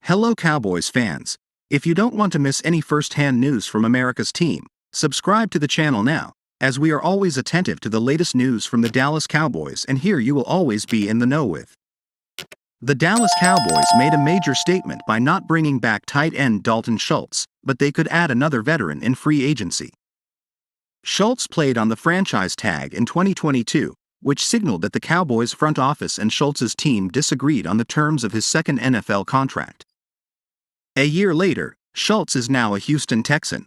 Hello Cowboys fans. If you don't want to miss any first-hand news from America's team, subscribe to the channel now, as we are always attentive to the latest news from the Dallas Cowboys, and here you will always be in the know with. The Dallas Cowboys made a major statement by not bringing back tight end Dalton Schultz, but they could add another veteran in free agency. Schultz played on the franchise tag in 2022, which signaled that the Cowboys front office and Schultz's team disagreed on the terms of his second NFL contract. A year later, Schultz is now a Houston Texan.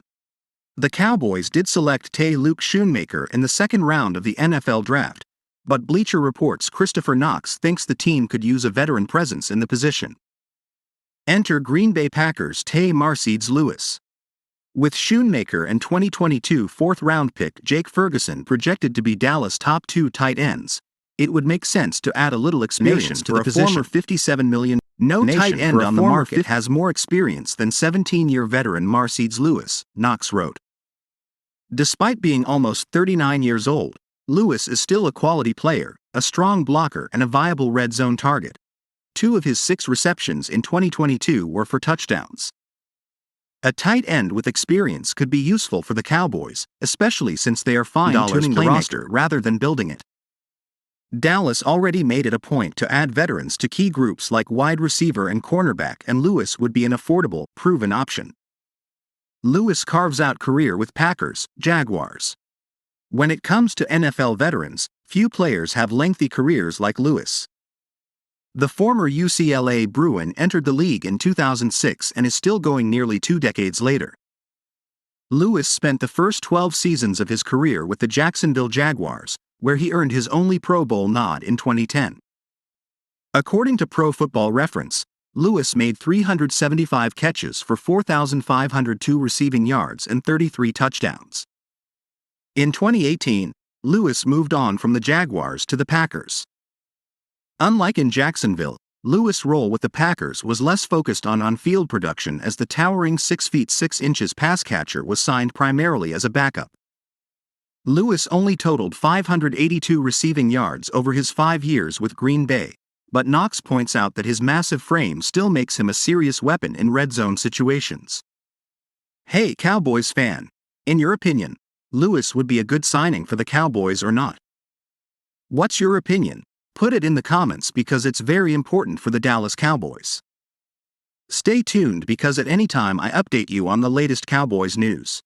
The Cowboys did select Luke Schoonmaker in the second round of the NFL draft, but Bleacher Report's Christopher Knox thinks the team could use a veteran presence in the position. Enter Green Bay Packers' Mercedes Lewis. With Schoonmaker and 2022 fourth-round pick Jake Ferguson projected to be Dallas' top two tight ends, it would make sense to add a little experience to the position. Former $57 million. No tight end on the market has more experience than 17-year veteran Mercedes Lewis, Knox wrote. Despite being almost 39 years old, Lewis is still a quality player, a strong blocker and a viable red zone target. 2 of his 6 receptions in 2022 were for touchdowns. A tight end with experience could be useful for the Cowboys, especially since they are fine-tuning the roster rather than building it. Dallas already made it a point to add veterans to key groups like wide receiver and cornerback, and Lewis would be an affordable, proven option. Lewis carves out career with Packers, Jaguars. When it comes to NFL veterans, few players have lengthy careers like Lewis. The former UCLA Bruin entered the league in 2006 and is still going nearly 2 decades later. Lewis spent the first 12 seasons of his career with the Jacksonville Jaguars, where he earned his only Pro Bowl nod in 2010. According to Pro Football Reference, Lewis made 375 catches for 4,502 receiving yards and 33 touchdowns. In 2018, Lewis moved on from the Jaguars to the Packers. Unlike in Jacksonville, Lewis' role with the Packers was less focused on on-field production, as the towering 6 feet 6 inches pass catcher was signed primarily as a backup. Lewis only totaled 582 receiving yards over his 5 years with Green Bay, but Knox points out that his massive frame still makes him a serious weapon in red zone situations. Hey Cowboys fan, in your opinion, Lewis would be a good signing for the Cowboys or not? What's your opinion? Put it in the comments, because it's very important for the Dallas Cowboys. Stay tuned, because at any time I update you on the latest Cowboys news.